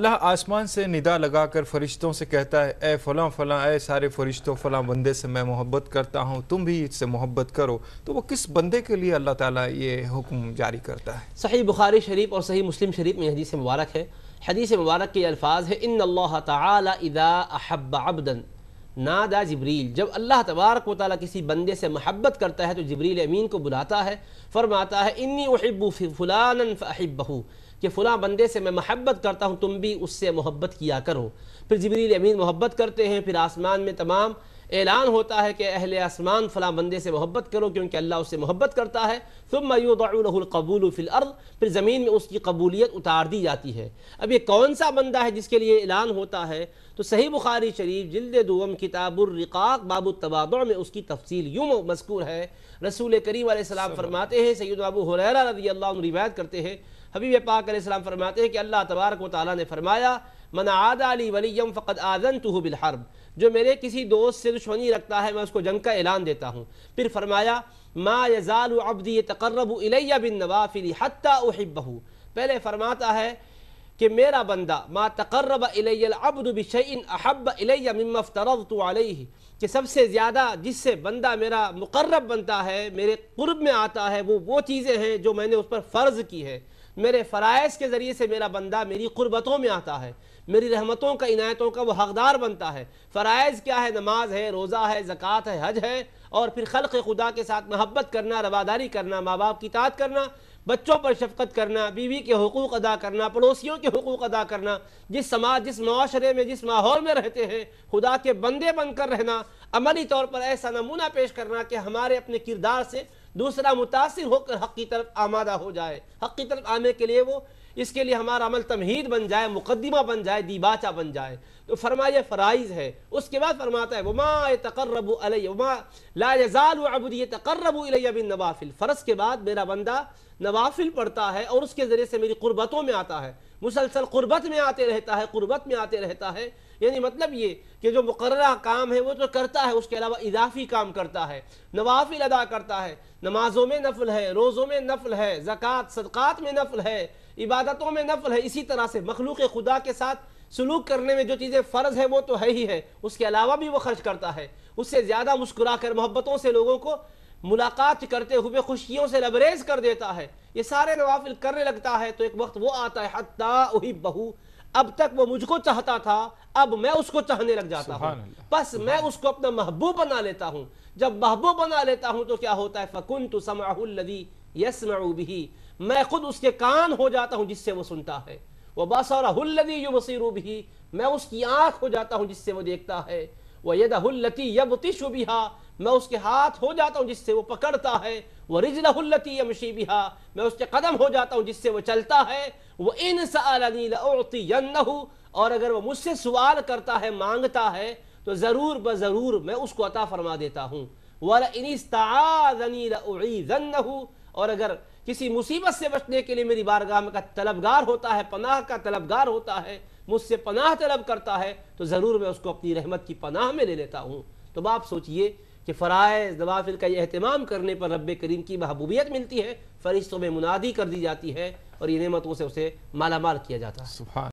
اللہ آسمان سے ندا لگا کر فرشتوں سے کہتا ہے اے فلاں فلاں، اے سارے فرشتوں، فلاں بندے سے میں محبت کرتا ہوں، تم بھی اس سے محبت کرو، تو وہ کس بندے کے لیے اللہ تعالیٰ یہ حکم جاری کرتا ہے؟ صحیح بخاری شریف اور صحیح مسلم شریف میں حدیث مبارک ہے. حدیث مبارک کے الفاظ ہے ان اللہ تعالی اذا احب عبدا نادا جبریل. جب اللہ تبارک و تعالیٰ کسی بندے سے محبت کرتا ہے تو جبریل امین کو بلاتا ہے، فرماتا ہے انی احب فلانا فاحبہ، کہ فلاں بندے سے میں محبت کرتا ہوں، تم بھی اس سے محبت کیا کرو. پھر جبریل امین محبت کرتے ہیں، پھر آسمان میں تمام اعلان ہوتا ہے کہ اہل آسمان فلاں بندے سے محبت کرو کیونکہ اللہ اس سے محبت کرتا ہے. ثم یوضع له القبول فی الارض، پھر زمین میں اس کی قبولیت اتار دی جاتی ہے. اب یہ کون سا بندہ ہے جس کے لیے اعلان ہوتا ہے؟ تو صحیح بخاری شریف جلد دوم کتاب الرقاق باب التواضع میں اس کی تفصیل یوں مذکور ہے. رسول کریم علیہ السلام فرماتے ہیں، سیدنا ابو ہریرہ رضی اللہ عنہ روایت کرتے ہیں، حبیب پاک علیہ السلام فرماتے ہیں کہ اللہ تبارک و تعالیٰ نے فرمایا من عادى لي وليا فقد آذنته بالحرب، جو میرے کسی دوست سے دشمنی رکھتا ہے میں اس کو جنگ کا اعلان دیتا ہوں. پھر فرمایا ما يزال عبدي يتقرب الي بالنوافل حتى احبه، پہلے فرماتا ہے کہ میرا بندہ ما تقرب الی العبد بشیء احب الی مما افترضت علیہ، کہ سب سے زیادہ جس سے بندہ میرا مقرب بنتا ہے، میرے قرب میں آتا ہے، وہ چیزیں ہیں جو میں نے اس پر فرض کی ہے. میرے فرائض کے ذریعے سے میرا بندہ میری قربتوں میں آتا ہے، میری رحمتوں کا عنایتوں کا وہ حقدار بنتا ہے. فرائض کیا ہے؟ نماز ہے، روزہ ہے، زکوٰۃ ہے، حج ہے، اور پھر خلق خدا کے ساتھ محبت کرنا، رواداری کرنا، ماں باپ کی اطاعت کرنا، بچوں پر شفقت کرنا، بیوی کے حقوق ادا کرنا، پڑوسیوں کے حقوق ادا کرنا، جس سماج جس معاشرے میں جس ماحول میں رہتے ہیں خدا کے بندے بن کر رہنا، عملی طور پر ایسا نمونہ پیش کرنا کہ ہمارے اپنے کردار سے دوسرا متاثر ہو کر حق کی طرف آمادہ ہو جائے. حق کی طرف آنے کے لیے وہ اس کے لیے ہمارا عمل تمہید بن جائے، مقدمہ بن جائے، دیباچہ بن جائے. تو فرمایا فرائض ہے. اس کے بعد فرماتا ہے وما يتقرب الی وما لا يزال عبدی يتقرب الی بالنوافل، فرض کے بعد میرا بندہ نوافل پڑھتا ہے اور اس کے ذریعے سے میری قربتوں میں آتا ہے، مسلسل قربت میں آتے رہتا ہے، قربت میں آتے رہتا ہے. یعنی مطلب یہ کہ جو مقررہ کام ہے وہ تو کرتا ہے، اس کے علاوہ اضافی کام کرتا ہے، نوافل ادا کرتا ہے. نمازوں میں نفل ہے، روزوں میں نفل ہے، زکوٰۃ صدقات میں نفل ہے، عبادتوں میں نفل ہے. اسی طرح سے مخلوق خدا کے ساتھ سلوک کرنے میں جو چیزیں فرض ہے وہ تو ہے ہی ہے، اس کے علاوہ بھی وہ خرچ کرتا ہے. اس سے زیادہ مسکرا کر محبتوں سے لوگوں کو ملاقات کرتے ہوئے خوشیوں سے لبریز کر دیتا ہے. یہ سارے نوافل کرنے لگتا ہے تو ایک وقت وہ آتا ہے حتیٰ احبہ، اب تک وہ مجھ کو چاہتا تھا، اب میں اس کو چاہنے لگ جاتا ہوں، بس میں اس کو اپنا محبوب بنا لیتا ہوں. جب محبوب بنا لیتا ہوں تو کیا ہوتا ہے فَكُنْتُ سَمْعَهُ الَّذِي يَسْمَعُ بِهِ، میں خود اس کے کان ہو جاتا ہوں جس سے وہ سنتا ہے. وَبَصَرَهُ الَّذِي يُبْصِرُ بِهِ، میں اس کی آنکھ ہو جاتا ہوں جس سے وہ دیکھتا ہے. وَيَدَهُ الَّتِي يَبْطِشُ بِهَا، میں اس کے ہاتھ ہو جاتا ہوں جس سے وہ پکڑتا ہے. وَرِجْلَهُ الَّتِي يَمْشِي بِهَا، میں اس کے قدم ہو جاتا ہوں جس سے وہ چلتا ہے. وَإِنْ سَأَلَنِي لَأُعْطِيَنَّهُ، اور اگر وہ مجھ سے سوال کرتا ہے، مانگتا ہے تو ضرور بضرور میں اس کو عطا فرما دیتا ہوں. وَلَئِنِ اسْتَعَاذَنِي لَأُعِيذَنَّهُ، اور اگر کسی مصیبت سے بچنے کے لیے میری بارگاہ کا طلبگار ہوتا ہے، پناہ کا طلبگار ہوتا ہے، مجھ سے پناہ طلب کرتا ہے تو ضرور میں اس کو اپنی رحمت کی پناہ میں لے لیتا ہوں. تو آپ سوچئے کہ فرائض نوافل کا یہ اہتمام کرنے پر رب کریم کی محبوبیت ملتی ہے، فرشتوں میں منادی کر دی جاتی ہے اور یہ نعمتوں سے اسے مالا مال کیا جاتا ہے. سبحان